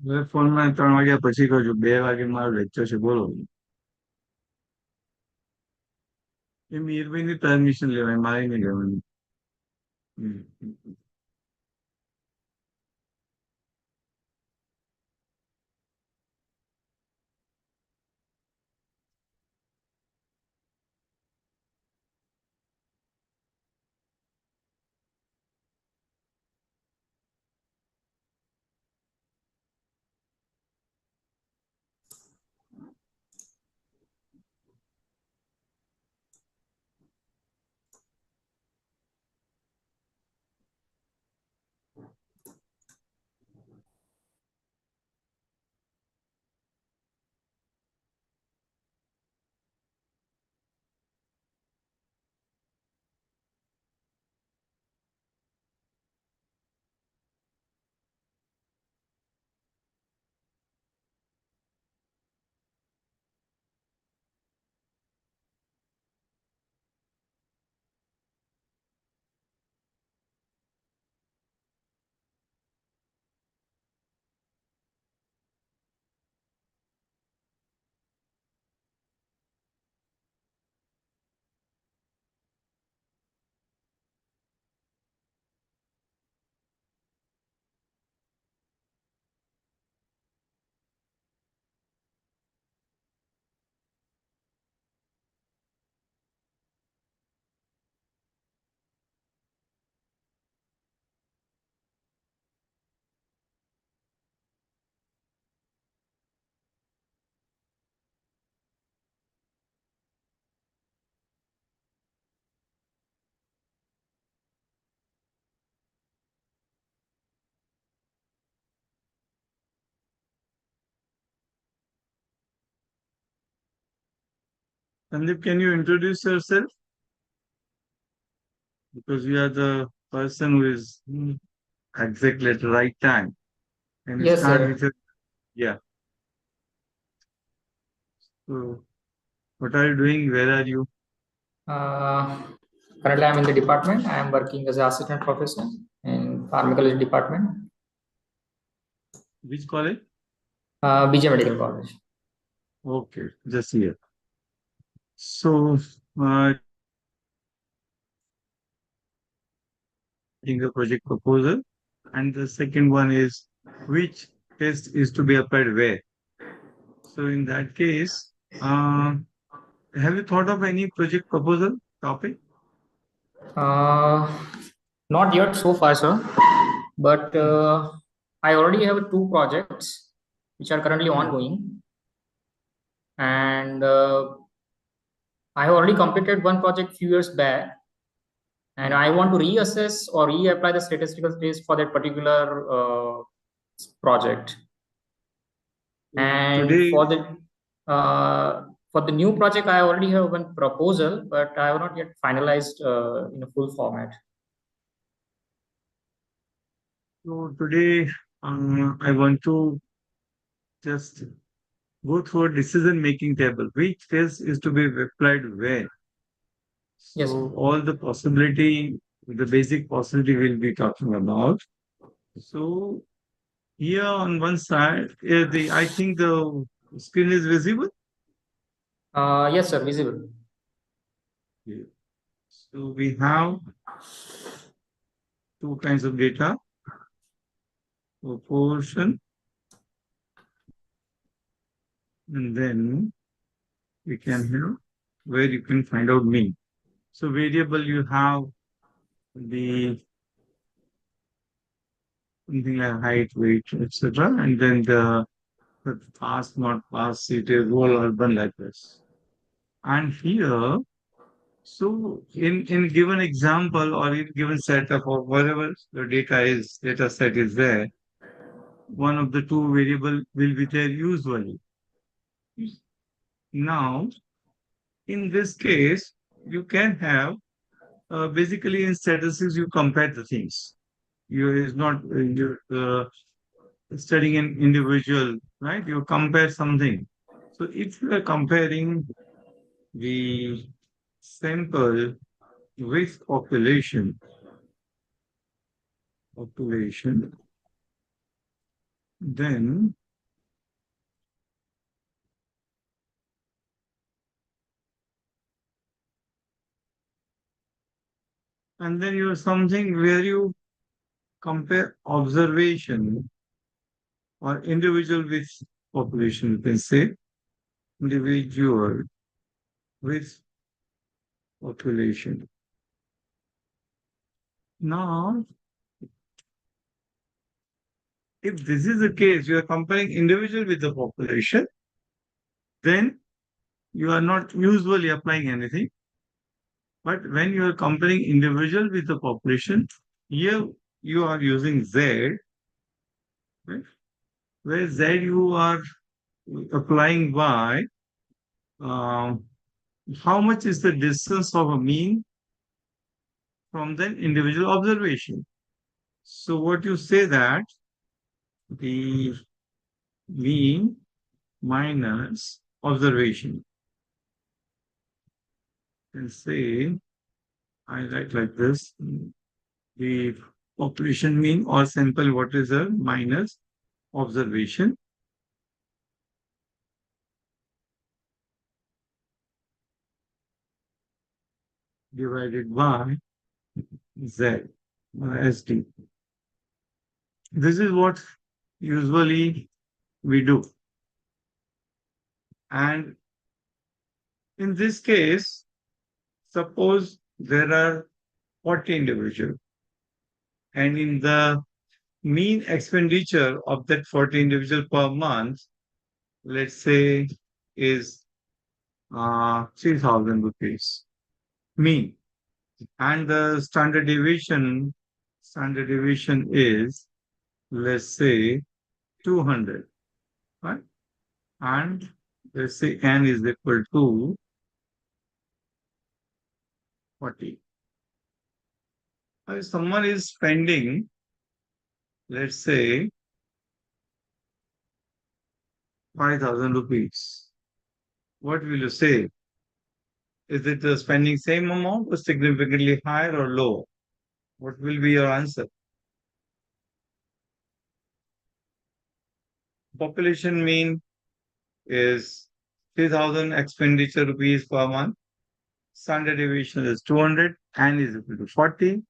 હવે ફોનમાં 3 વાગ્યા પછી કરજો. 2 વાગે મારો લેક્ચર છે, બોલો. એ મીરભાઈની પરમિશન લેવાય, મારે નહીં લેવાની. હમ. Sandeep, can you introduce yourself? Because you are the person who is exactly at the right time. Can you Yes, start sir. with your, yeah. So, what are you doing? Where are you? Uh, Currently, I'm in the department. I am working as an assistant professor in pharmacology department, Which college? BJ Medical College. Okay, just here. So, uh, in the project proposal, and the second one is which test is to be applied where. So, in that case, have you thought of any project proposal topic? Uh, Not yet so far, sir, but Hmm. I already have two projects which are currently Hmm. ongoing, and I have already completed one project few years back, and Hmm. I want to reassess or reapply the statistical test for that particular project. So And today, for the new project, I already have one proposal, but I have not yet finalized in a full format. so today, I want to just go through a decision-making table. Which test is to be applied where? Yes, sir. So all the possibility, the basic possibility we'll be talking about. So here on one side, the I think the screen is visible. Yes, sir. Visible. Yeah. So we have two kinds of data, proportion, and then we can have where you can find out mean. So variable you have the something like height, weight, etc. And then the pass, not pass, city, rural, urban like this. And here, so in given example or in given setup or whatever the data is, data set is there, one of the two variable will be there usually. Now, in this case, you can have basically in statistics you compare the things. You is not you're studying an individual, right? You compare something. So if you are comparing the sample with population, Then, and then you have something where you compare observation or individual with population. You can say individual with population. Now, if this is the case, you are comparing individual with the population, then you are not usually applying anything. But when you are comparing individual with the population, here you are using Z, right? Where Z you are applying by how much is the distance of a mean from the individual observation. So what you say that the mean minus observation. And say I write like this: the population mean or sample what is a minus observation divided by Z SD. This is what usually we do. And in this case, suppose there are 40 individuals, and in the mean expenditure of that 40 individual per month, let's say, is 3,000 rupees mean. And the standard deviation is, let's say, 200, right? And let's say n is equal to 40. If someone is spending, let's say, 5,000 rupees, what will you say? Is it spending same amount or significantly higher or low? What will be your answer? Population mean is 3,000 expenditure rupees per month. Standard deviation is 200 and is equal to 40.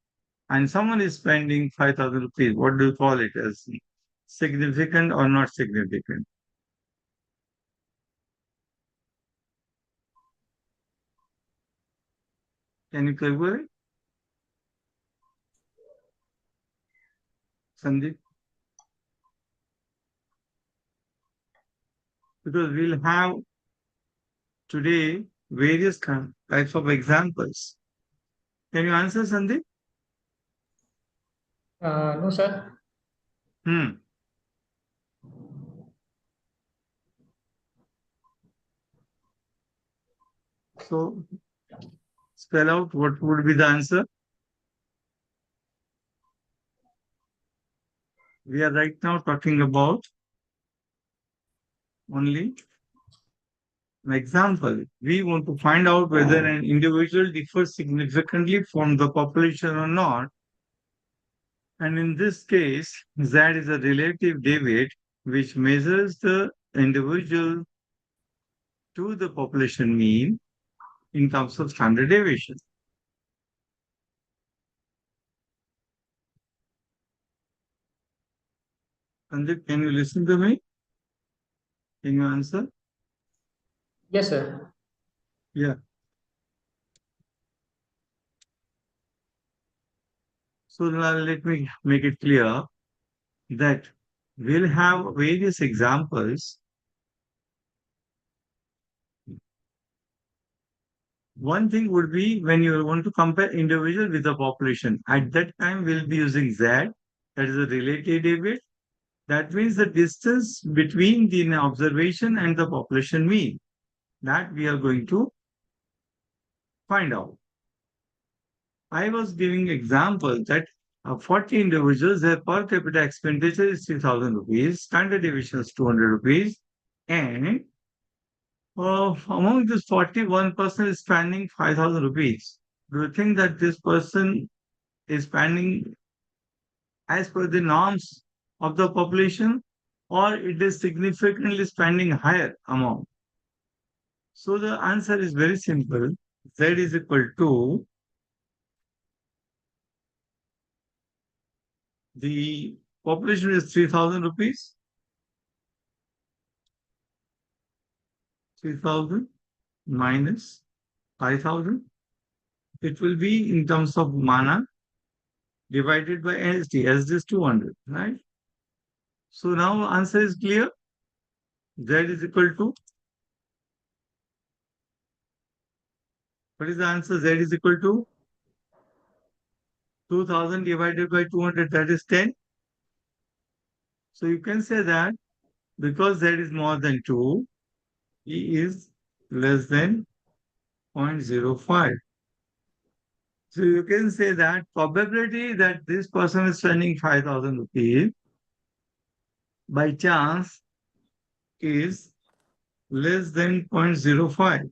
And someone is spending 5,000 rupees. What do you call it as? Significant or not significant? Can you calculate, Sandeep? Because we'll have today various types of examples. Can you answer, Sandeep? No, sir. Hmm. So spell out what would be the answer. We are right now talking about only an example. We want to find out whether an individual differs significantly from the population or not. And in this case, Z is a relative deviate which measures the individual to the population mean in terms of standard deviation. Sandeep, can you listen to me? Can you answer? Yes, sir. Yeah. So now let me make it clear that we'll have various examples. One thing would be when you want to compare individual with the population. At that time, we'll be using Z, that is a relative deviate. That means the distance between the observation and the population mean. That we are going to find out. I was giving example that 40 individuals, their per capita expenditure is 3,000 rupees, standard deviation is 200 rupees, and among this 40, one person is spending 5,000 rupees. Do you think that this person is spending as per the norms of the population? or it is significantly spending higher amount. So the answer is very simple. Z is equal to the population is 3,000 rupees, 3,000 minus 5,000. It will be in terms of mana divided by SD. SD is 200, right? So now answer is clear. Z is equal to, what is the answer? Z is equal to 2,000 divided by 200, that is 10. So you can say that because Z is more than 2, E is less than 0.05. So you can say that probability that this person is spending 5,000 rupees by chance is less than 0.05.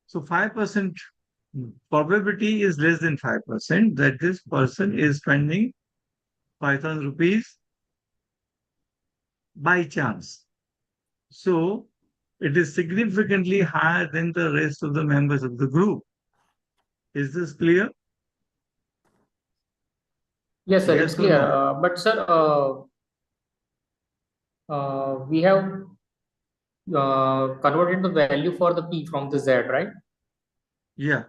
So 5% probability is less than 5% that this person is spending 5,000 rupees by chance. So it is significantly higher than the rest of the members of the group. Is this clear? Yes, sir, it's Yes or clear. no? But sir, we have converted the value for the P from the Z, right? Yeah.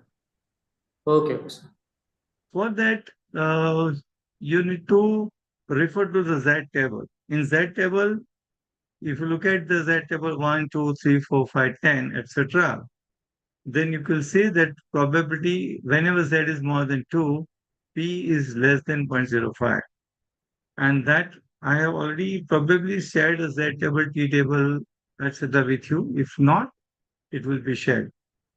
Okay, okay, sir. For that, you need to refer to the Z table. In Z table, if you look at the Z table 1, 2, 3, 4, 5, 10, etc., then you will see that probability whenever Z is more than 2, P is less than 0.05. And that I have already probably shared a Z table, T table, etc. with you. If not, it will be shared.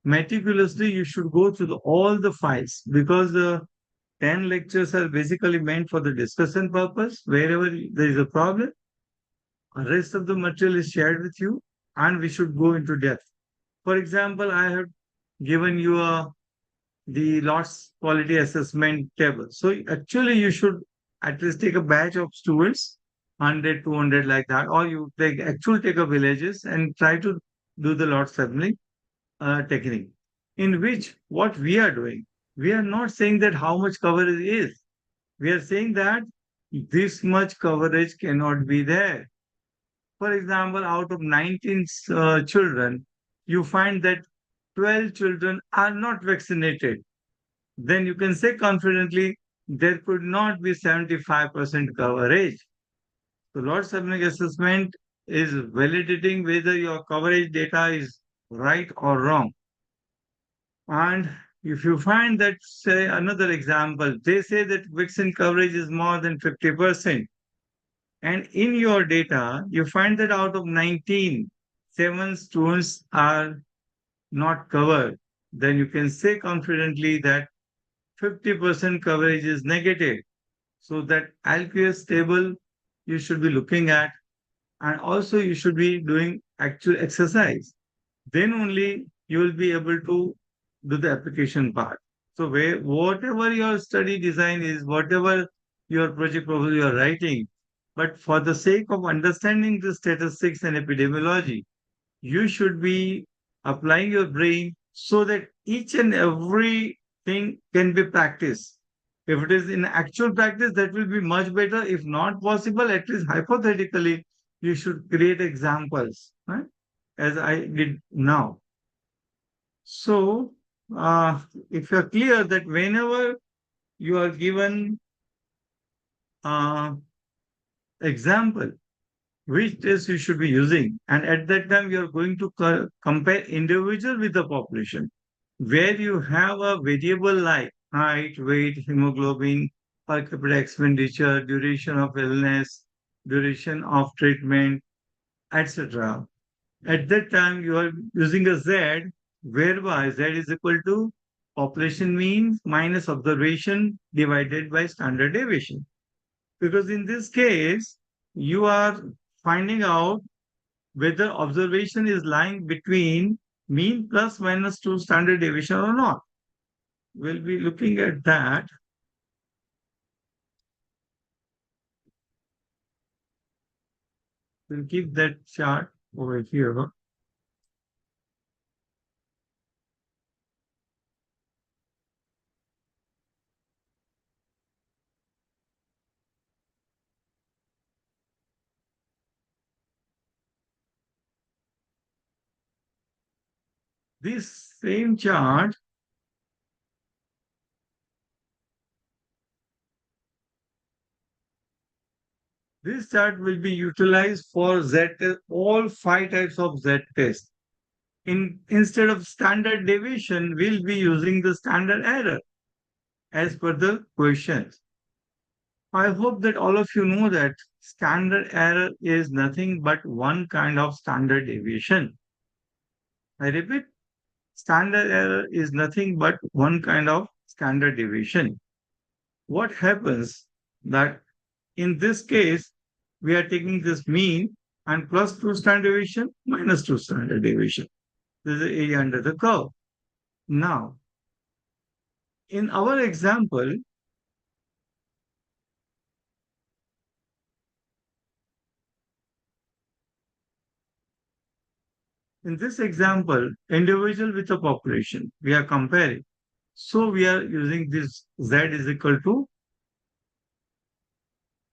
Meticulously, you should go through all the files because the 10 lectures are basically meant for the discussion purpose. Wherever there is a problem, the rest of the material is shared with you and we should go into depth. For example, I have given you the lots quality assessment table. So actually you should at least take a batch of students, 100, 200 like that, or you take a villages and try to do the lot sampling technique, in which what we are doing, we are not saying that how much coverage is. We are saying that this much coverage cannot be there. For example, out of 19 children, you find that 12 children are not vaccinated. Then you can say confidently there could not be 75% coverage. So lot sampling assessment is validating whether your coverage data is right or wrong. And if you find that, say, another example, they say that vaccine coverage is more than 50%. And in your data, you find that out of 19, 7 students are not covered. Then you can say confidently that 50% coverage is negative. So that LQS table you should be looking at, and also you should be doing actual exercise. Then only you will be able to do the application part. So whatever your study design is, whatever your project proposal you are writing, but for the sake of understanding the statistics and epidemiology, you should be applying your brain so that each and every thing can be practiced. If it is in actual practice, that will be much better. If not possible, at least hypothetically, you should create examples, right? As I did now. So, if you're clear that whenever you are given uh, example, which test you should be using, and at that time you are going to compare individual with the population, where you have a variable like height, weight, hemoglobin, per capita expenditure, duration of illness, duration of treatment, etc. At that time, you are using a Z, whereby Z is equal to population mean minus observation divided by standard deviation. Because in this case, you are finding out whether observation is lying between mean plus minus 2 standard deviation or not. We'll be looking at that. We'll keep that chart over here. This same chart, this chart will be utilized for Z test, all five types of Z test. Instead of standard deviation, we'll be using the standard error as per the questions. I hope that all of you know that standard error is nothing but one kind of standard deviation. I repeat, standard error is nothing but one kind of standard deviation. What happens that in this case, we are taking this mean and plus 2 standard deviation minus 2 standard deviation. This is the area under the curve. Now, in our example, in this example, individual with a population, we are comparing. So we are using this Z is equal to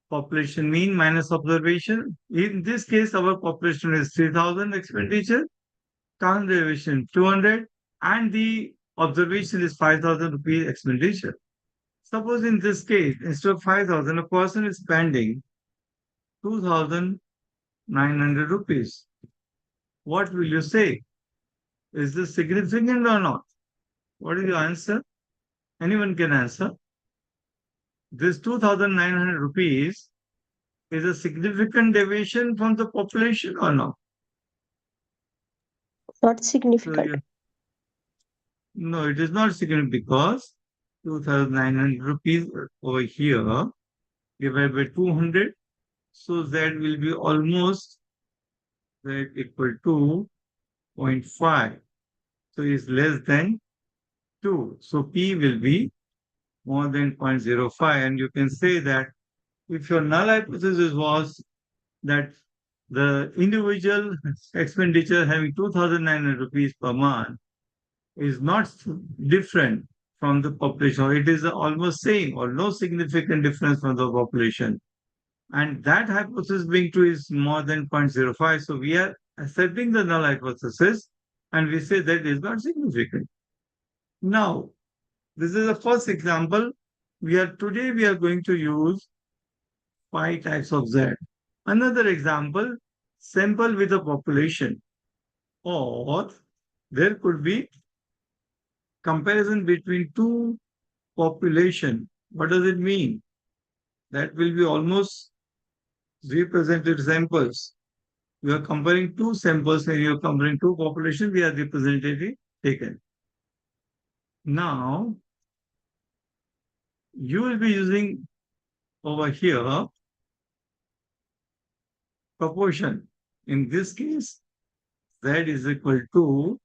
population mean minus observation. In this case, our population is 3,000 expenditure, standard deviation 200, and the observation is 5,000 rupees expenditure. Suppose in this case, instead of 5,000, a person is spending 2,900 rupees. What will you say? Is this significant or not? What is your answer? Anyone can answer. This 2,900 rupees is a significant deviation from the population or not? Not So significant. no, it is not significant because 2,900 rupees over here divided by 200. So that will be almost that equal to zero point 0.5. So it's less than 2. So P will be more than 0.05. And you can say that if your null hypothesis was that the individual expenditure having 2,900 rupees per month is not different from the population, or it is almost same or no significant difference from the population. And that hypothesis being true is more than 0.05. So we are accepting the null hypothesis and we say that is not significant. Now, this is the first example. Today we are going to use 5 types of Z. Another example, sample with a population, or there could be comparison between two population. What does it mean? That will be almost represented samples. We are comparing two samples and you are comparing two populations, we are representative taken. Now, you will be using over here proportion. In this case, Z is equal to,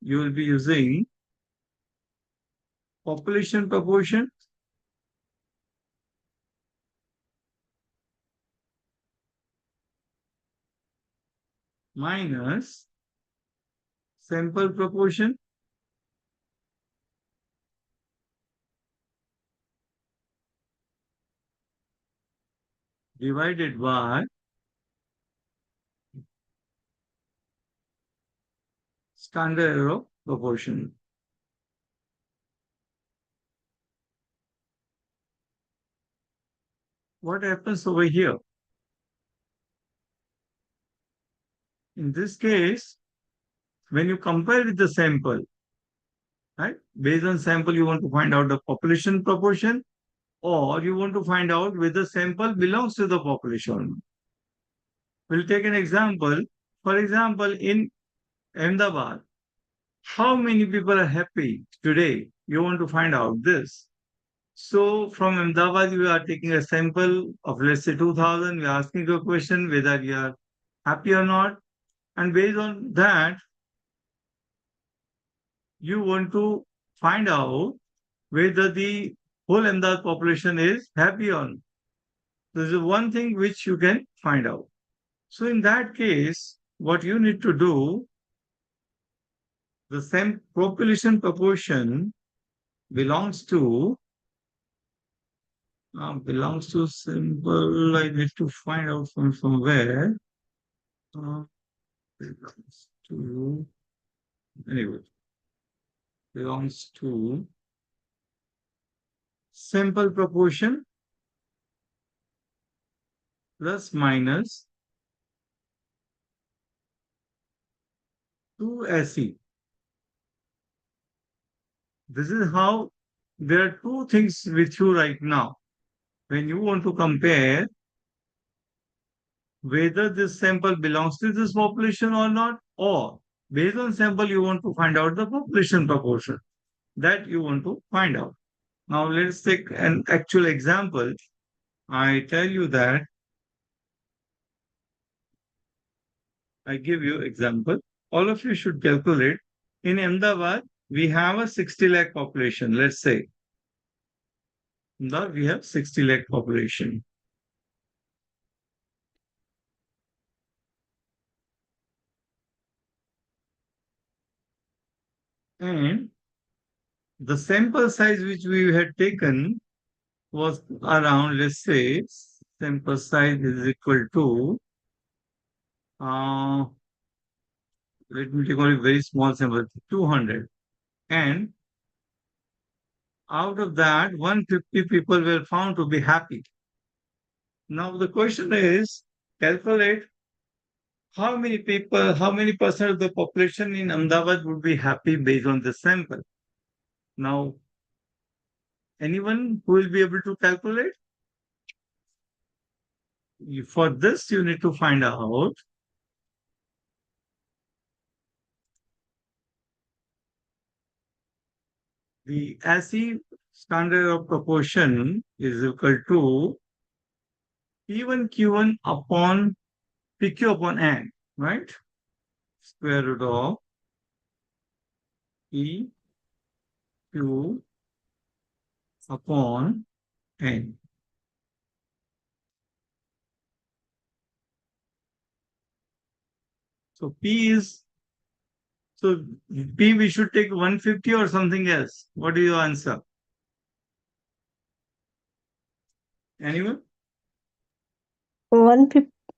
you will be using population proportion minus sample proportion divided by standard error proportion. What happens over here? In this case, when you compare with the sample, right? Based on sample, you want to find out the population proportion, or you want to find out whether sample belongs to the population. We'll take an example. For example, in Ahmedabad, how many people are happy today? You want to find out this. So from Ahmedabad, we are taking a sample of let's say 2,000. We are asking you a question whether you are happy or not. And based on that, you want to find out whether the whole Ahmedabad population is happy or not. This is one thing which you can find out. So in that case, what you need to do, the same population proportion belongs to simple. I need to find out from somewhere. Uh, belongs to anyway belongs to simple proportion plus minus 2 SE. This is how there are two things with you right now. When you want to compare whether this sample belongs to this population or not, or based on sample, you want to find out the population proportion that you want to find out. Now, let's take an actual example. I tell you that I give you example. All of you should calculate. In Ahmedabad, we have a 60 lakh population. Let's say that we have 60 lakh population. And the sample size which we had taken was around, let's say, sample size is equal to, uh, let me take only very small sample, 200. And out of that, 150 people were found to be happy. Now the question is, calculate how many people, how many percent of the population in Ahmedabad would be happy based on the sample. Now, anyone who will be able to calculate? For this, you need to find out the SE standard of proportion is equal to P1 Q1 upon PQ upon N, right? Square root of E Q upon N. So so P we should take 150 or something else. What is your answer? Anyone?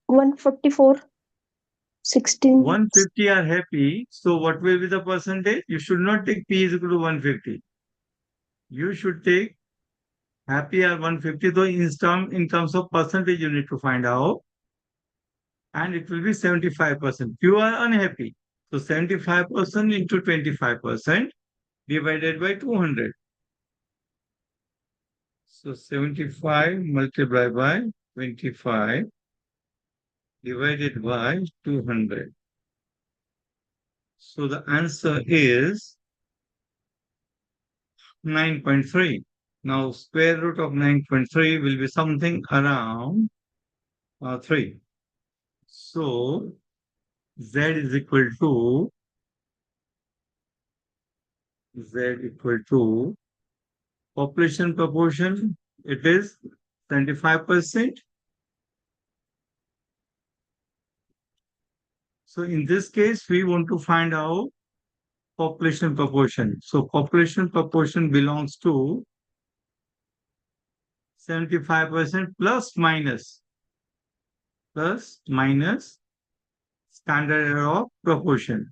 144, 16. 150 are happy. So what will be the percentage? You should not take P is equal to 150. You should take happy are 150. So in terms of percentage, you need to find out. And it will be 75%. You are unhappy. So 75% into 25% divided by 200. So 75 multiplied by 25 divided by 200. So the answer is 9.3. Now square root of 9.3 will be something around 3. So Z is equal to population proportion. It is 25%. So in this case, we want to find out population proportion. So population proportion belongs to 75% plus minus standard error of proportion.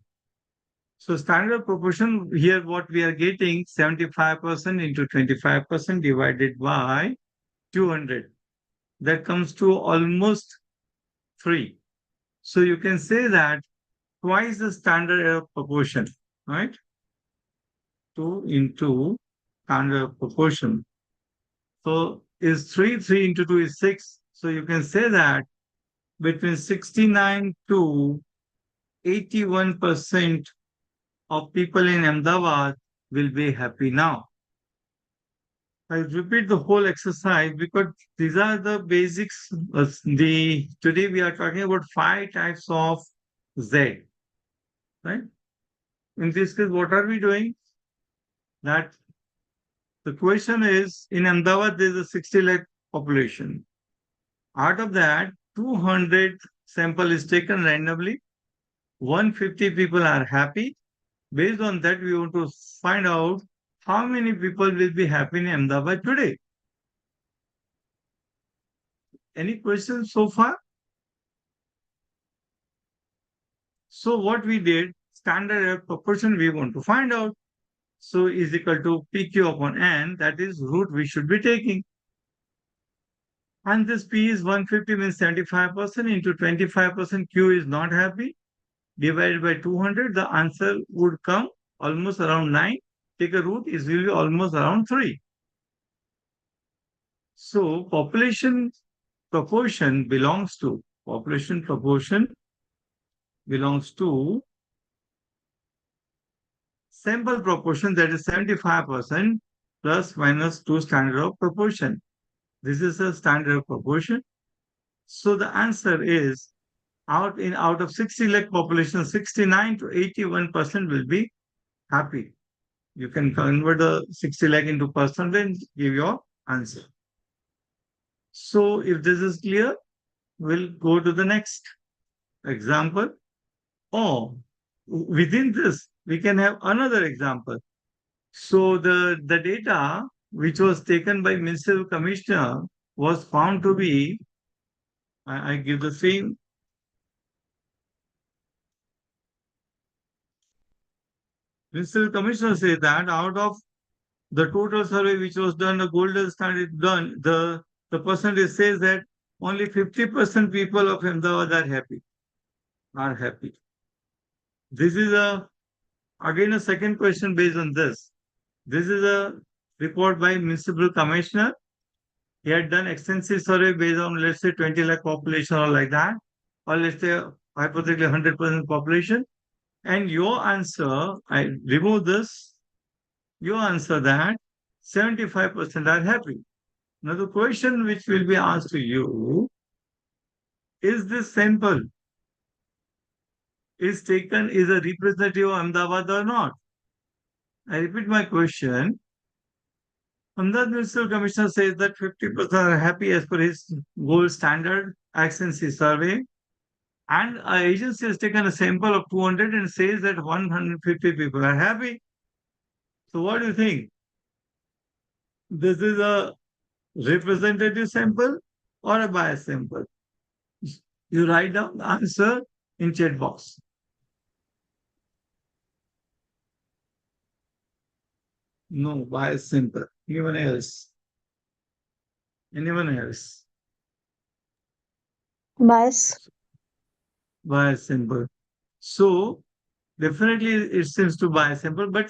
So standard proportion here what we are getting 75% into 25% divided by 200. That comes to almost 3. So you can say that twice the standard error proportion, right? 2 into standard proportion. So is 3 into 2 is 6. So you can say that between 69 to 81% of people in Ahmedabad will be happy now. I repeat the whole exercise because these are the basics. Today we are talking about 5 types of Z, right? In this case, what are we doing? That the question is in Ahmedabad there is a 60 lakh population. Out of that, 200 sample is taken randomly. 150 people are happy. Based on that, we want to find out how many people will be happy in Ahmedabad today. Any questions so far? So what we did, standard error proportion we want to find out. So is equal to PQ upon N, that is root we should be taking. And this P is 150 means 75% into 25% Q is not happy. Divided by 200, the answer would come almost around 9. Take a root is really almost around 3. So population proportion belongs to sample proportion, that is 75% plus minus 2 standard of proportion. This is a standard of proportion. So the answer is out of 60 lakh population, 69 to 81% will be happy. You can convert the 60 lakh into percent and give your answer. So if this is clear, we'll go to the next example. Or within this, we can have another example. So the data which was taken by municipal commissioner was found to be, I give the same. Municipal commissioner says that out of the total survey which was done, the golden standard done, the percentage says that only 50% people of Ahmedabad are happy. This is again a second question based on this. This is a report by municipal commissioner. He had done extensive survey based on, let's say, 20 lakh population or like that, or let's say hypothetically 100% population. And your answer, I remove this, your answer that 75% are happy. Now the question which will be asked to you, is this sample is a representative of Ahmedabad or not? I repeat my question. Ahmedabad Municipal Commissioner says that 50% are happy as per his gold standard accuracy survey. And our agency has taken a sample of 200 and says that 150 people are happy. So what do you think? This is a representative sample or a bias sample? You write down the answer in chat box. No, bias sample. Anyone else? Anyone else? Bias. Bias sample. So definitely it seems to bias sample, but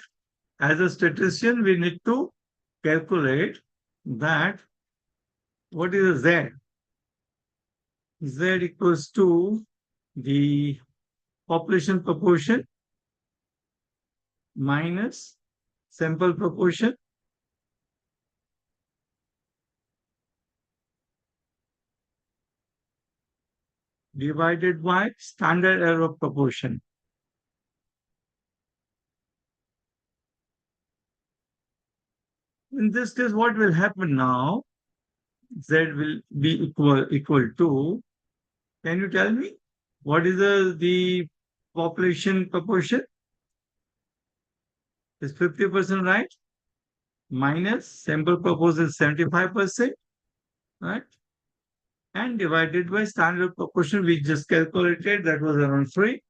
as a statistician, we need to calculate that what is a Z? Z equals to the population proportion minus sample proportion divided by standard error of proportion. In this case, what will happen now? Z will be equal to, can you tell me what is the population proportion? Is 50% right? Minus sample proportion 75%, right? And divided by standard proportion we just calculated, that was around 3.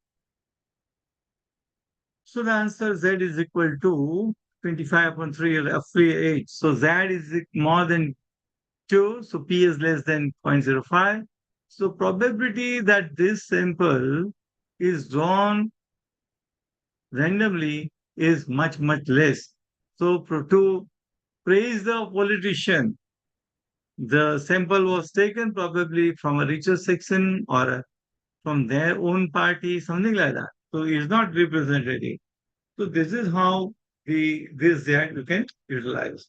So the answer Z is equal to 25 upon 3 roughly 8. So Z is more than 2, so P is less than 0.05. So probability that this sample is drawn randomly is much, much less. So to praise the politician, the sample was taken probably from a richer section or from their own party, something like that. So it's not representative. So this is how this that you can utilize.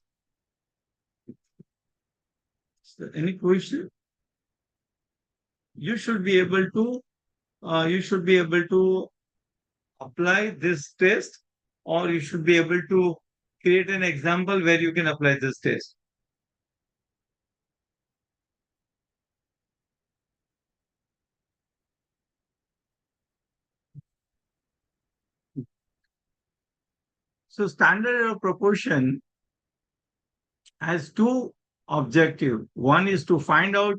So any question? You should be able to apply this test, or you should be able to create an example where you can apply this test. So standard error proportion has two objectives. One is to find out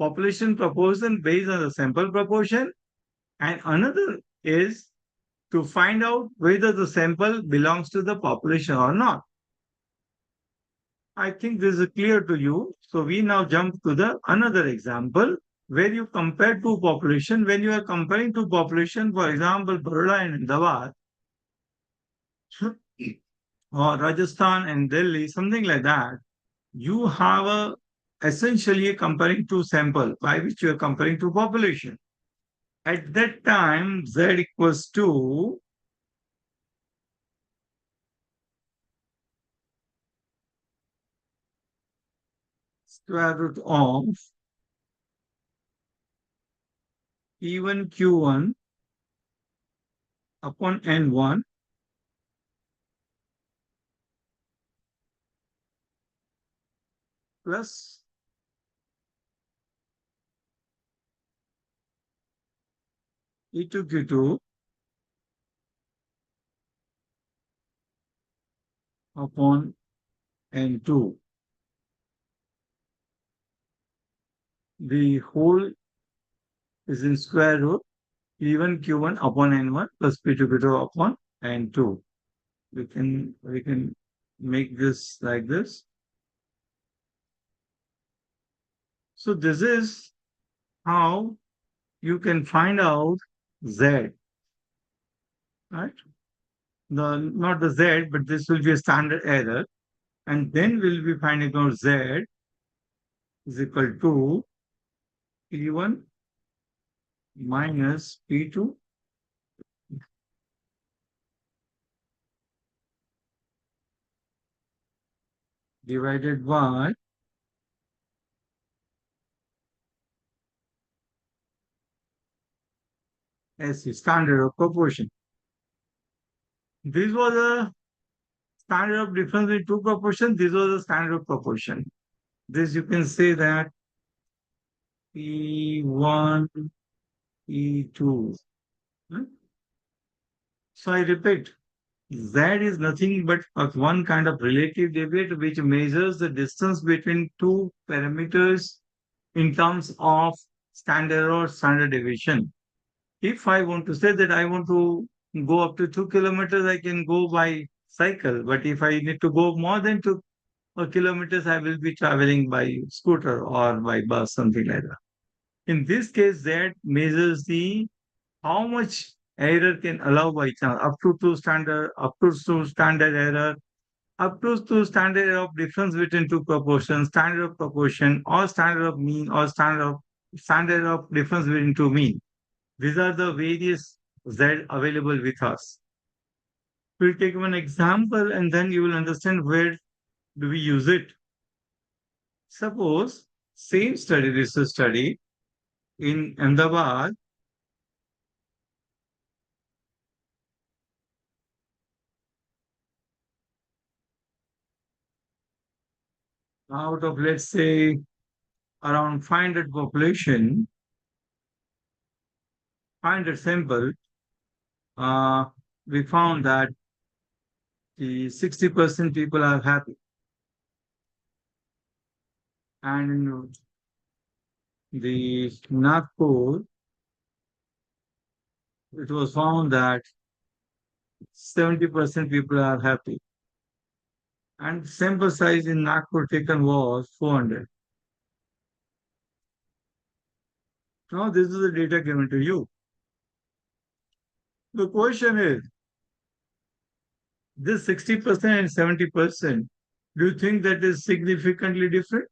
population proportion based on the sample proportion, and another is to find out whether the sample belongs to the population or not. I think this is clear to you. So we now jump to the another example where you compare two population. When you are comparing two population, for example, Baroda and Ahmedabad, or Rajasthan and Delhi, something like that, you have essentially comparing two sample by which you are comparing two population. At that time, Z equals to square root of E1 Q1 upon N1 plus E2 Q2 upon N2. The whole is in square root E1 Q1 upon N1 plus P2 Q2 upon N2. We can make this like this. So this is how you can find out Z, right? Not the Z, but this will be a standard error. And then we'll be finding out Z is equal to P1 minus P2 divided by SC, standard of proportion. This was a standard of difference between two proportions. This was a standard of proportion. This you can say that P1, P2. So I repeat, Z is nothing but one kind of relative deviate which measures the distance between two parameters in terms of standard or standard deviation. If I want to say that I want to go up to 2 kilometers, I can go by cycle. But if I need to go more than 2 kilometers, I will be traveling by scooter or by bus, something like that. In this case, Z measures the how much error can allow by chance up to two standard error, up to two standard error of difference between two proportions, standard of proportion, or standard of mean, or standard of difference between two mean. These are the various Z available with us. We'll take one example and then you will understand where do we use it. Suppose same study, research study in Ahmedabad, out of let's say around 500 population, 500 sample, uh, we found that the 60% people are happy. And the Nagpur, it was found that 70% people are happy. And sample size in Nagpur taken was 400. Now this is the data given to you. The question is, this 60% and 70%, do you think that is significantly different?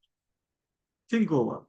Think over.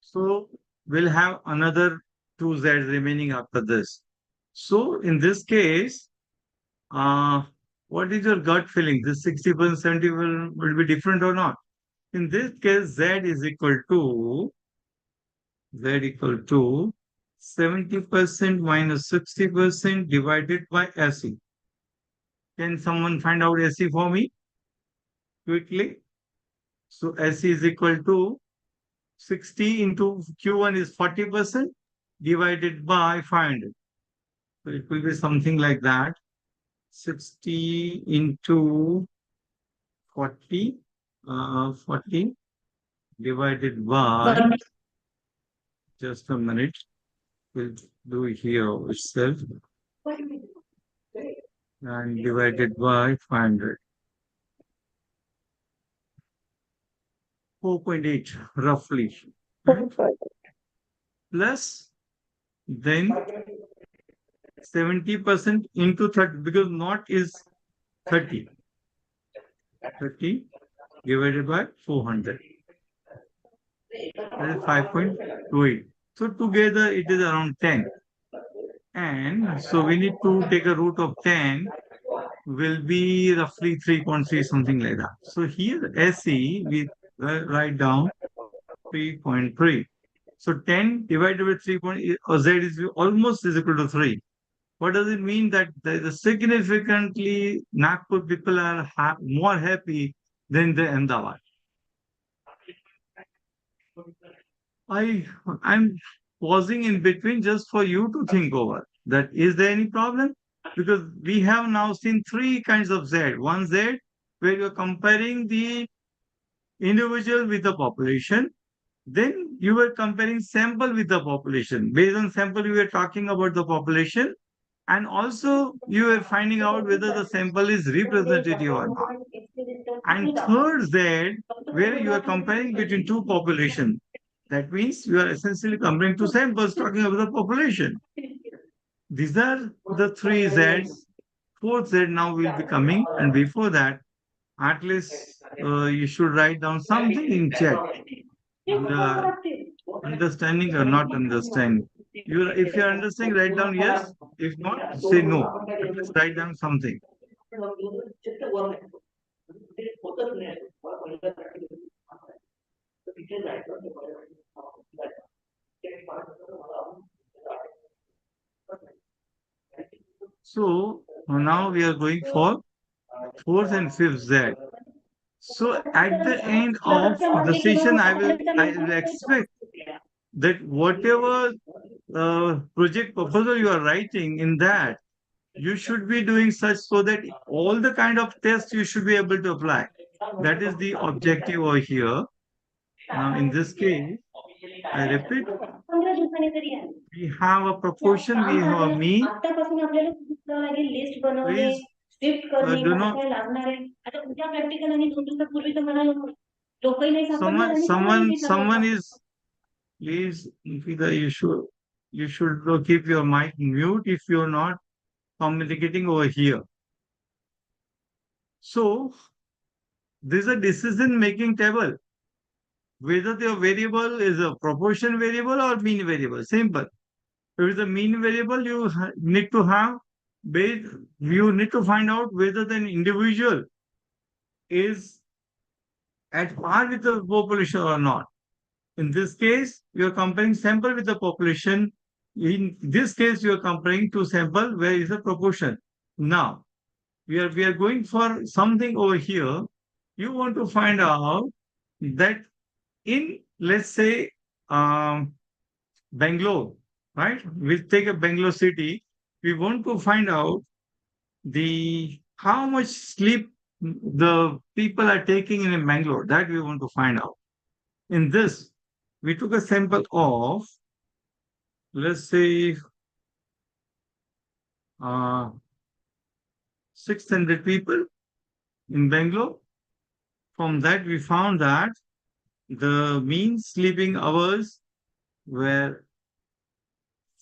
So we'll have another two Z remaining after this. So in this case, uh, what is your gut feeling? This 60%, 70 will be different or not? In this case, Z equal to 70% minus 60% divided by SE. Can someone find out SE for me quickly? So SE is equal to 60 into Q1 is 40% divided by 500. So it will be something like that. 60 into 40, 40 divided by, just a minute, we'll do here itself, and divided by 500. 4.8 roughly. Right? Plus then 70% into 30, because naught is 30. 30 divided by 400. That is 5.28. So together it is around 10. And so we need to take a root of 10, will be roughly 3.3, something like that. So here SE, we write down 3.3. So 10 divided by 3. Z is almost is equal to 3. What does it mean? That the significantly Nagpur people are more happy than the Ahmedabad. I'm pausing in between just for you to think over that. Is there any problem? Because we have now seen three kinds of Z. One Z where you're comparing the individual with the population. Then you were comparing sample with the population. Based on sample, you were talking about the population. And also you were finding out whether the sample is representative or not. And third Z, where you are comparing between two populations. That means you are essentially comparing two samples talking about the population. These are the three Zs. Fourth Z now will be coming. And before that, at least you should write down something in chat. Understanding or not understanding. If you're understanding, write down yes. If not, say no. At least write down something. So now we are going for fourth and fifth Z. So at the end of the session, I will expect that whatever project proposal you are writing in that, you should be doing such so that all the kind of tests you should be able to apply. That is the objective over here. Now in this case, I repeat, we have a proportion, we have a mean. Please do not. Someone is, please, Nikita, you should keep your mic mute if you're not communicating over here. So this is a decision making table. Whether the variable is a proportion variable or mean variable. Simple. If it's a mean variable, you need to have base, you need to find out whether the individual is at par with the population or not. In this case, you are comparing sample with the population. In this case, you are comparing two sample where is the proportion. Now, we are going for something over here. You want to find out that in, let's say, Bangalore, right? We take a Bangalore city. We want to find out the how much sleep the people are taking in Bangalore. That we want to find out. In this, we took a sample of, let's say, 600 people in Bangalore. From that, we found that the mean sleeping hours were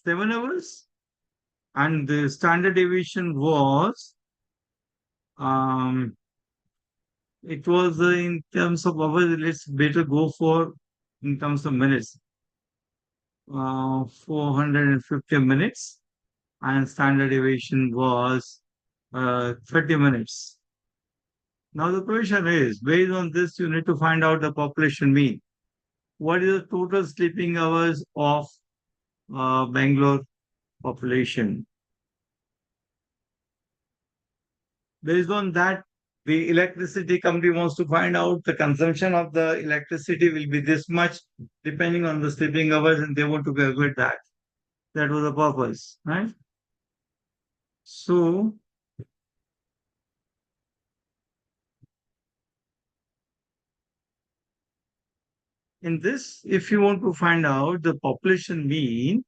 7 hours, and the standard deviation was, it was in terms of hours. Let's better go for in terms of minutes. 450 minutes, and standard deviation was 30 minutes. Now the question is, based on this, you need to find out the population mean. What is the total sleeping hours of Bangalore population? Based on that, the electricity company wants to find out the consumption of the electricity will be this much depending on the sleeping hours, and they want to calculate that. That was the purpose, right? So, in this, if you want to find out the population mean,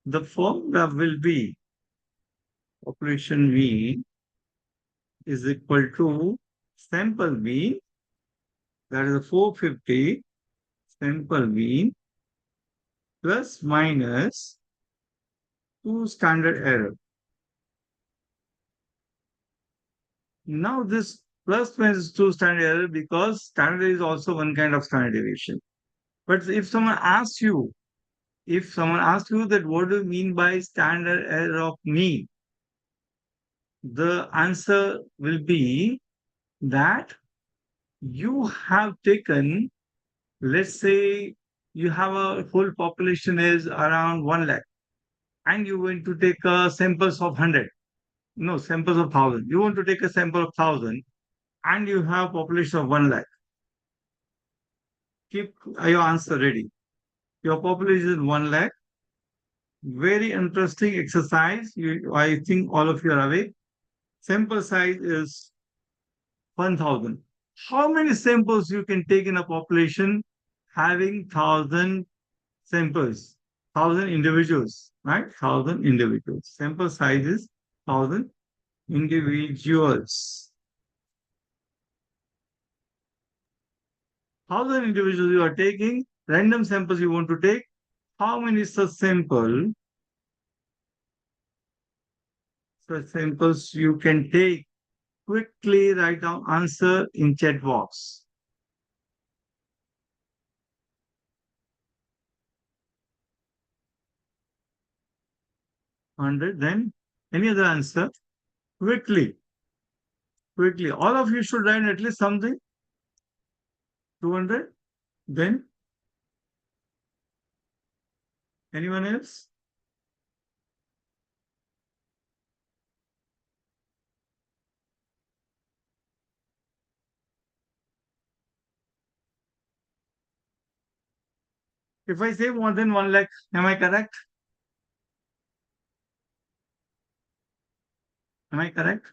the formula will be population mean is equal to sample mean, that is 450 sample mean plus minus 2 standard error. Now this plus minus 2 standard error, because standard is also one kind of standard deviation. But if someone asks you that what do you mean by standard error of mean, the answer will be that you have taken, let's say you have a whole population is around 1 lakh, and you want to take samples of 100, no, samples of 1,000. You want to take a sample of 1,000 and you have population of 1 lakh. Keep your answer ready. Your population is 1 lakh. Very interesting exercise. I think all of you are awake. Sample size is 1,000. How many samples you can take in a population having 1,000 samples? 1,000 individuals, right? 1,000 individuals. Sample size is 1,000 individuals. 1,000 individuals you are taking, random samples you want to take. How many such samples you can take? Quickly write down answer in chat box. Hundred, then any other answer? Quickly. All of you should write at least something. 200. Then anyone else? If I say more than 1 lakh, am I correct? Am I correct?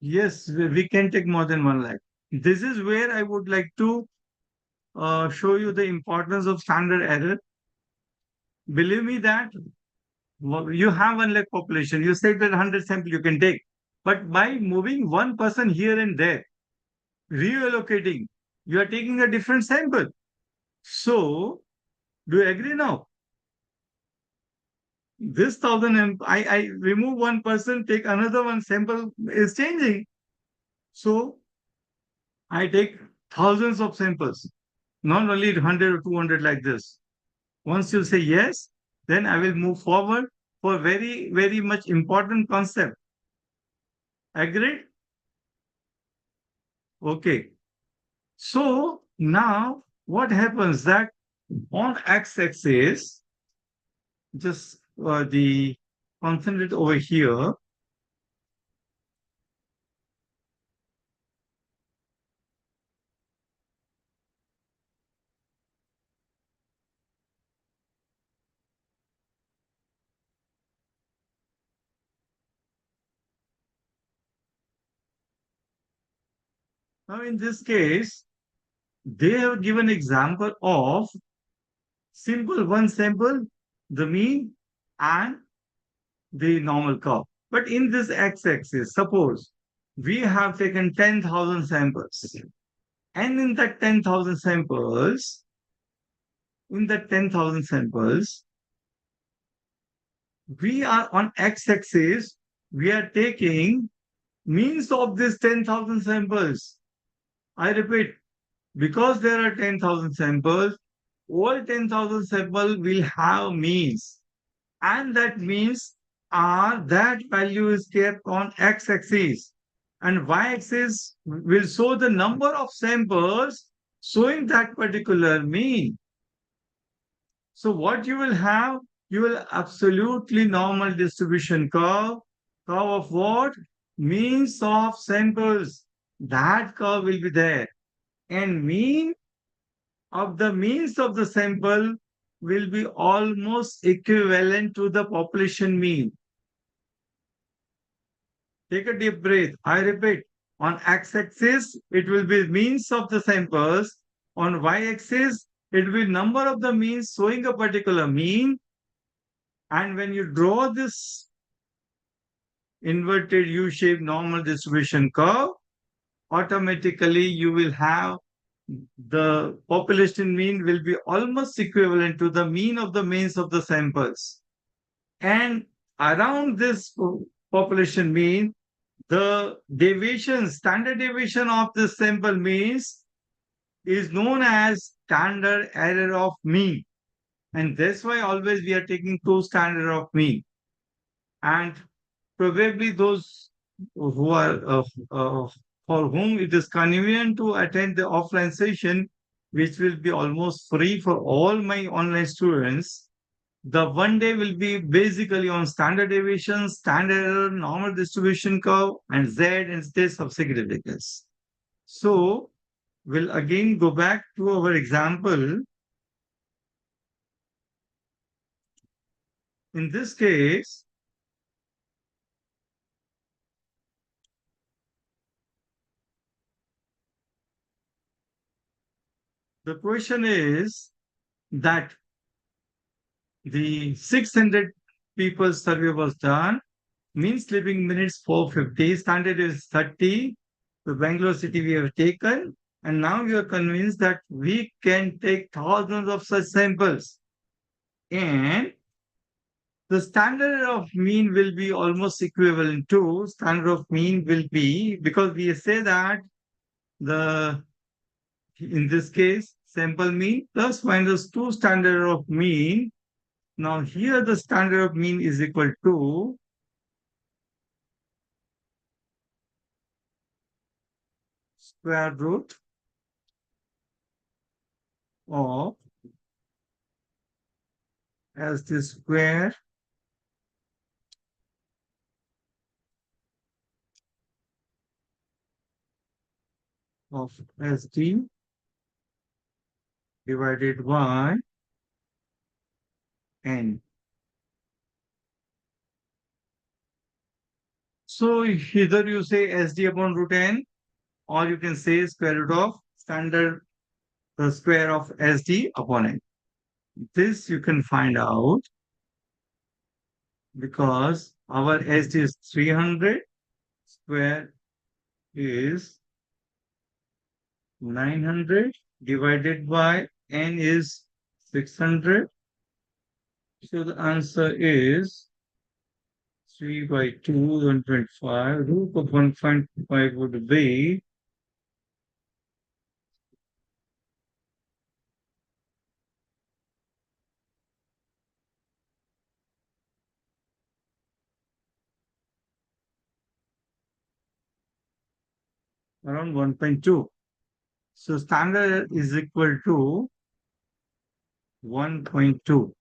Yes, we can take more than 1 lakh. This is where I would like to show you the importance of standard error. Believe me that you have 1 lakh population. You said that 100 sample you can take. But by moving one person here and there, reallocating, you are taking a different sample. So, do you agree now? This 1,000, I remove one person, take another one, sample is changing. So, I take thousands of samples, not only 100 or 200 like this. Once you say yes, then I will move forward for very, very much important concept. Agreed? Okay. So now what happens that on x-axis, just the concentrate over here. Now in this case, they have given example of simple one sample, the mean and the normal curve. But in this x-axis, suppose we have taken 10,000 samples. And in that 10,000 samples, we are on x-axis, we are taking means of this 10,000 samples. I repeat, because there are 10,000 samples, all 10,000 samples will have means. And that means that value is kept on x-axis. And y-axis will show the number of samples showing that particular mean. So what you will have, you will absolutely normal distribution curve. Curve of what? Means of samples. That curve will be there. And mean of the means of the sample will be almost equivalent to the population mean. Take a deep breath. I repeat, on x-axis, it will be means of the samples. On y-axis, it will be number of the means showing a particular mean. And when you draw this inverted U-shaped normal distribution curve, automatically you will have the population mean will be almost equivalent to the mean of the means of the samples. And around this population mean, the deviation, standard deviation of the sample means is known as standard error of mean. And that's why always we are taking two standard of mean. And probably those who are for whom it is convenient to attend the offline session, which will be almost free for all my online students. The one day will be basically on standard deviation, standard error, normal distribution curve, and Z and state of significance. So we'll again go back to our example. In this case, the question is that the 600 people survey was done, mean sleeping minutes 450, standard is 30. The Bangalore city we have taken, and now we are convinced that we can take thousands of such samples. And the standard of mean will be almost equivalent to standard of mean will be, because we say that the in this case sample mean plus minus 2 standard of mean. Now here the standard of mean is equal to square root of as the square of SD divided by N. So either you say SD upon root N, or you can say square root of standard, the square of SD upon N. This you can find out because our SD is 300, square is 900, divided by N is 600. So the answer is 3 by 2, 1.5. Root of 1.5 would be around 1.2. So standard is equal to 1.2.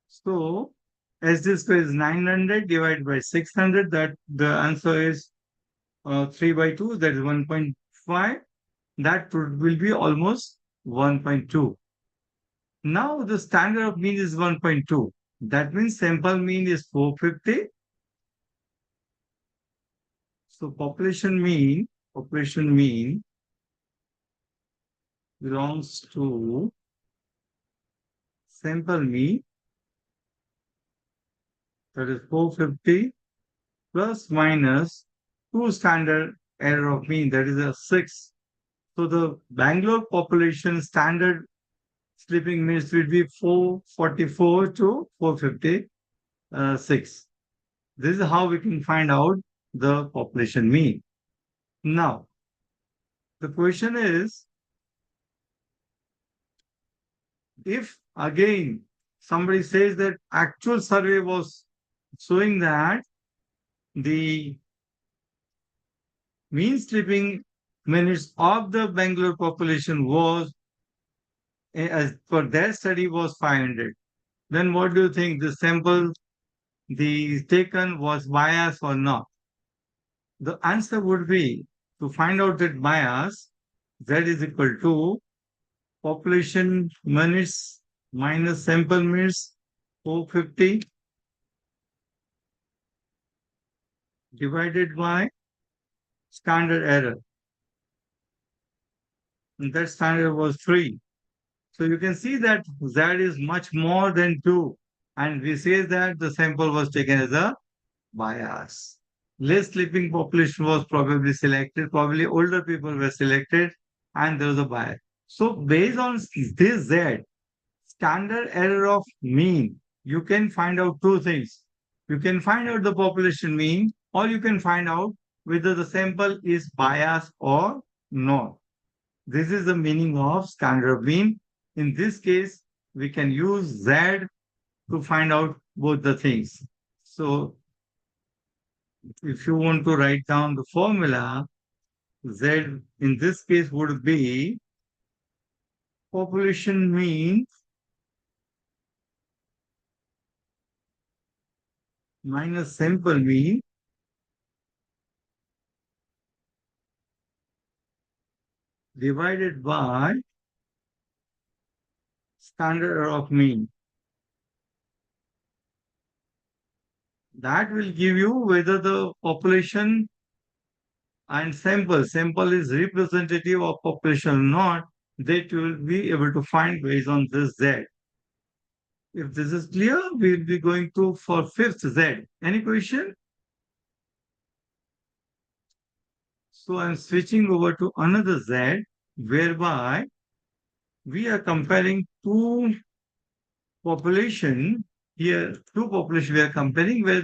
So as this square is 900 divided by 600, that the answer is 3 by 2, that is 1.5. That will be almost 1.2. Now the standard of mean is 1.2. That means sample mean is 450. So population mean belongs to sample mean, that is 450 plus minus 2 standard error of mean, that is a 6. So the Bangalore population standard sleeping means will be 444 to 450. 6. This is how we can find out the population mean. Now, the question is, if again somebody says that actual survey was showing that the mean sleeping minutes of the Bangalore population was, as per their study, was 500, then what do you think? The sample the taken was biased or not? The answer would be, to find out that bias, z is equal to population minutes minus sample minutes 450 divided by standard error. And that standard was 3. So you can see that z is much more than 2. And we say that the sample was taken as a bias. Less sleeping population was probably selected, probably older people were selected, and there was a bias. So based on this Z, standard error of mean, you can find out two things. You can find out the population mean, or you can find out whether the sample is biased or not. This is the meaning of standard mean. In this case, we can use Z to find out both the things. So if you want to write down the formula, Z in this case would be population mean minus sample mean divided by standard error of mean. That will give you whether the population and sample is representative of population or not, that you will be able to find based on this Z. If this is clear, we will be going to for fifth Z. Any question? So I'm switching over to another Z, whereby we are comparing two population. Here, two population we are comparing, where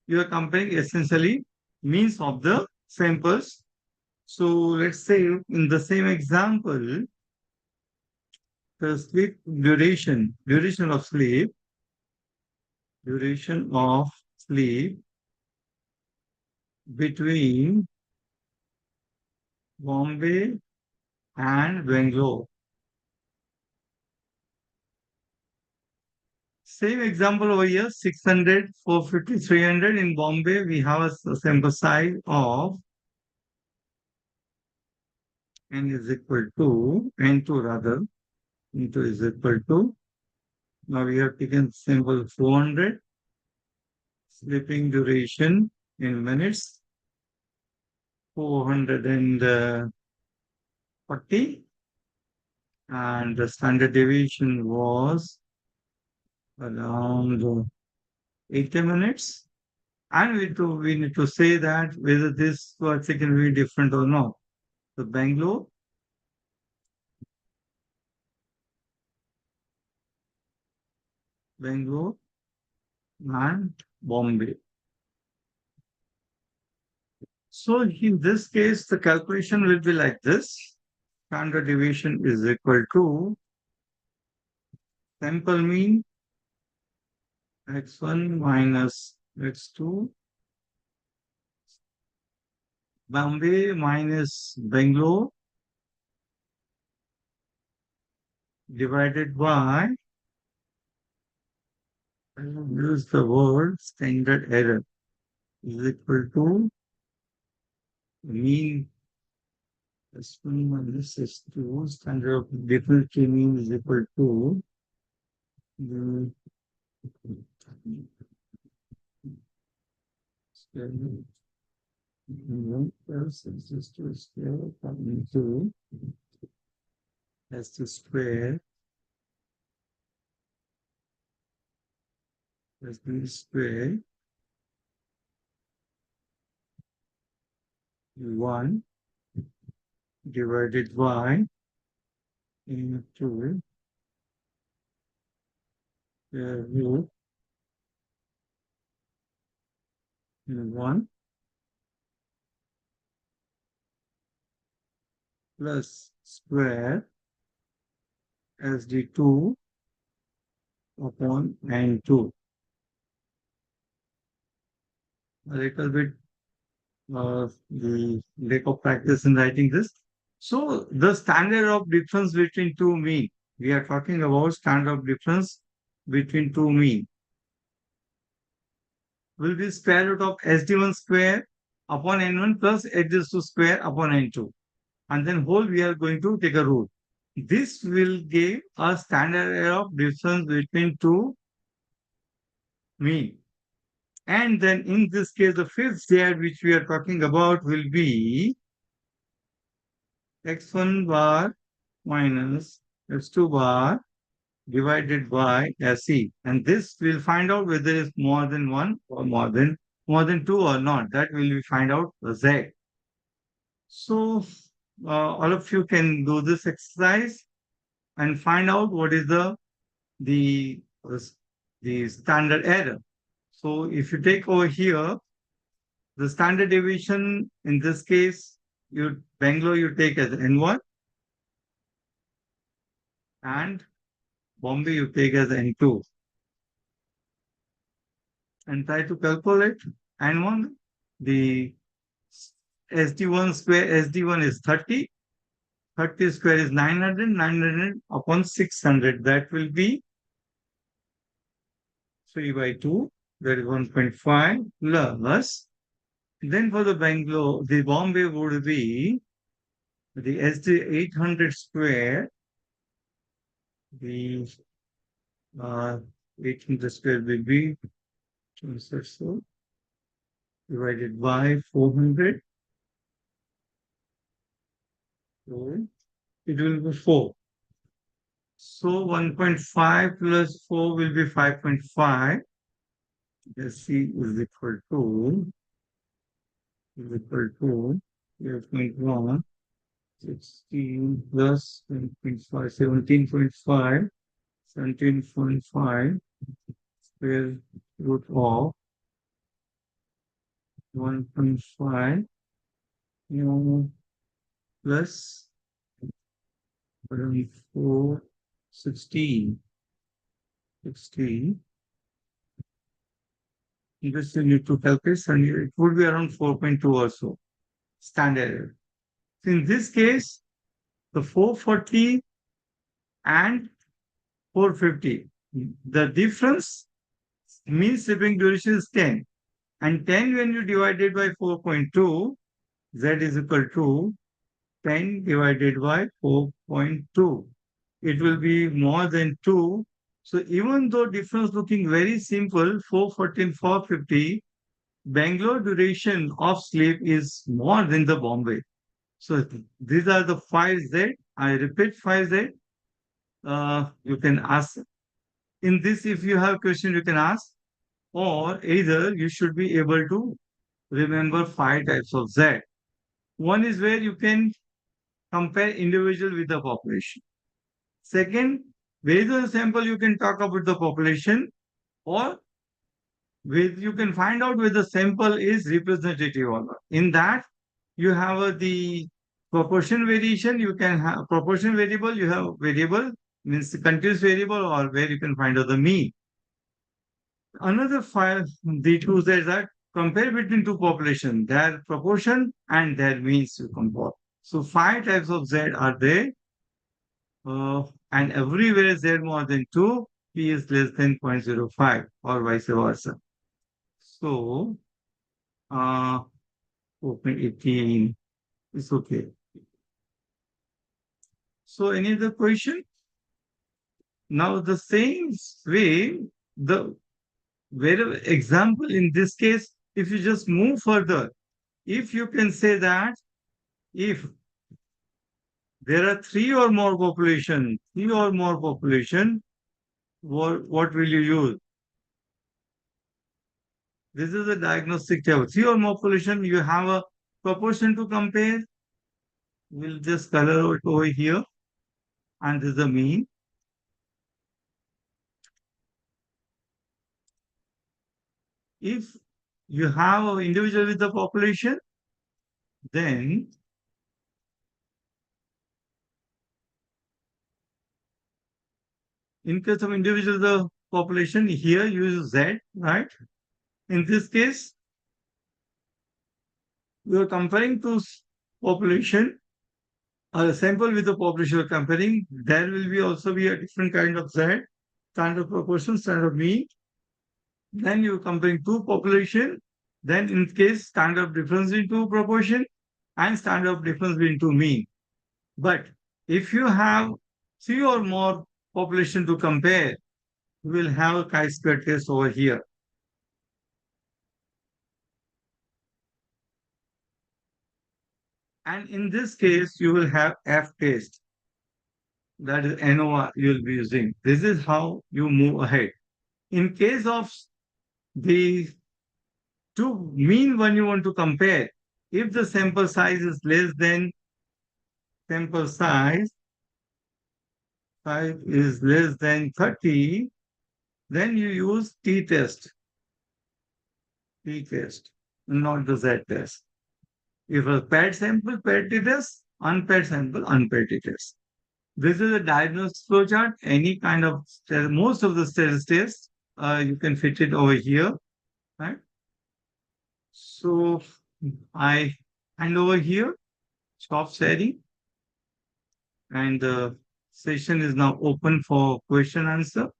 you are comparing essentially means of the samples. So let's say in the same example, the sleep duration of sleep, duration of sleep between Bombay and Bangalore. Same example over here, 600, 450, 300. In Bombay, we have a sample size of n is equal to, n2 rather, n2 is equal to, now we have taken sample 400, sleeping duration in minutes, 440, and the standard deviation was around 80 minutes. And we need to say that whether this was can be different or not. So Bangalore and Bombay. So in this case, the calculation will be like this. Standard deviation is equal to sample mean x1 minus x2, Bombay minus Bangalore divided by, I will use the word standard error, is equal to mean S1 minus S2, standard definitely mean is equal to the one plus S2 square into S2 square plus B square 1 divided by into root 1 plus square SD2 upon N2. A little bit the lack of practice in writing this. So the standard of difference between two mean. We are talking about standard of difference between two mean. Will be square root of SD1 square upon N1 plus SD2 square upon N2. And then whole we are going to take a root. This will give a standard error of difference between two mean. And then in this case, the fifth Z which we are talking about will be x1 bar minus x2 bar divided by SE. And this will find out whether it's more than one or more than two or not. That will we find out Z. So all of you can do this exercise and find out what is the the standard error. So if you take over here, the standard deviation in this case, Bangalore you take as N1 and Bombay you take as N2 and try to calculate N1. The SD1 square, SD1 is 30. 30 square is 900. 900 upon 600. That will be 3 by 2. That is 1.5 plus. Then for the Bangalore, the Bombay would be the SD 800 square. The 800 square will be so divided by 400. So it will be 4. So 1.5 plus 4 will be 5.5. C is equal to 0.1, 16 plus 10.5, 17.5, 17.5 square root of 1.5 plus 4, 16. This you need to calculate, and it would be around 4.2 or so, standard. So in this case, the 440 and 450, the difference mean shipping duration is 10. And 10 when you divide it by 4.2, Z is equal to 10 divided by 4.2. It will be more than 2. So even though difference looking very simple, 440 and 450, Bangalore duration of sleep is more than the Bombay. So these are the 5Z. I repeat 5Z. You can ask. In this, if you have question, you can ask. Or either you should be able to remember 5 types of Z. One is where you can compare individual with the population. Second, based on the sample, you can talk about the population, or with you can find out whether the sample is representative or not. In that, you have the proportion variation. You can have proportion variable. You have variable means continuous variable, or where you can find out the mean. Another five, the two Z's are compare between two population, their proportion and their means you compare. So 5 types of Z are there. And everywhere Z more than 2, P is less than 0.05 or vice versa. So, open 18 is okay. So, any other question? Now, the same way, the wherever example in this case, if you just move further, if you can say that if there are three or more population, what will you use? This is a diagnostic table. Three or more population, you have a proportion to compare. We'll just color it over here. And this is the mean. If you have an individual with the population, then in case of individual the population, here you use Z, right? In this case, you are comparing to population, a sample with the population you are comparing. There will be also be a different kind of Z, standard proportion, standard mean. Then you are comparing two population. Then in case standard difference into proportion and standard difference into mean. But if you have three or more population to compare, you will have a chi-square test over here. And in this case, you will have F test. That is ANOVA you will be using. This is how you move ahead. In case of the two mean one you want to compare, if the sample size is less than sample size is less than 30, then you use t-test, not the z-test. If a paired sample, paired t-test, unpaired sample, unpaired t-test. This is a diagnosis flowchart. Any kind of, most of the statistics, you can fit it over here, right? So I hand over here, stop sharing, and the session is now open for question answer.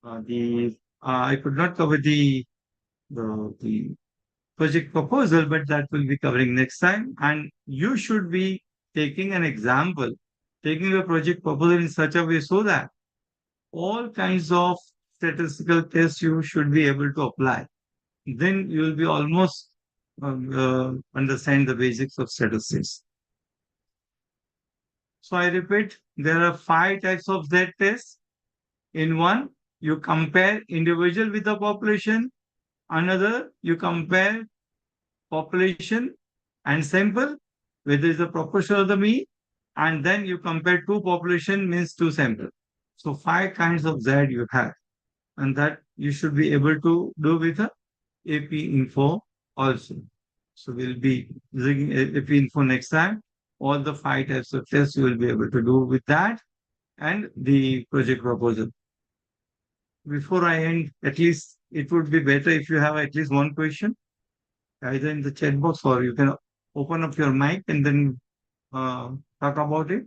I could not cover the project proposal, but that will be covering next time. And you should be taking an example, taking a project proposal in such a way so that all kinds of statistical tests you should be able to apply. Then you will be almost understand the basics of statistics. So I repeat, there are 5 types of Z tests. In one, you compare individual with the population. Another, you compare population and sample, whether it's a proportion of the mean, and then you compare two population means two sample. So 5 kinds of Z you have, and that you should be able to do with a AP info also. So we'll be using AP info next time. All the 5 types of tests you will be able to do with that and the project proposal. Before I end, at least it would be better if you have at least one question, either in the chat box or you can open up your mic and then talk about it.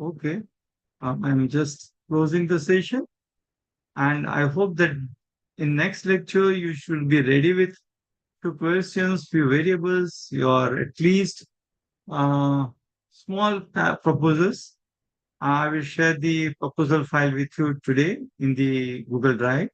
Okay. I'm just closing the session, and I hope that in next lecture you should be ready with 2 questions, few variables, your at least small proposals. I will share the proposal file with you today in the Google Drive.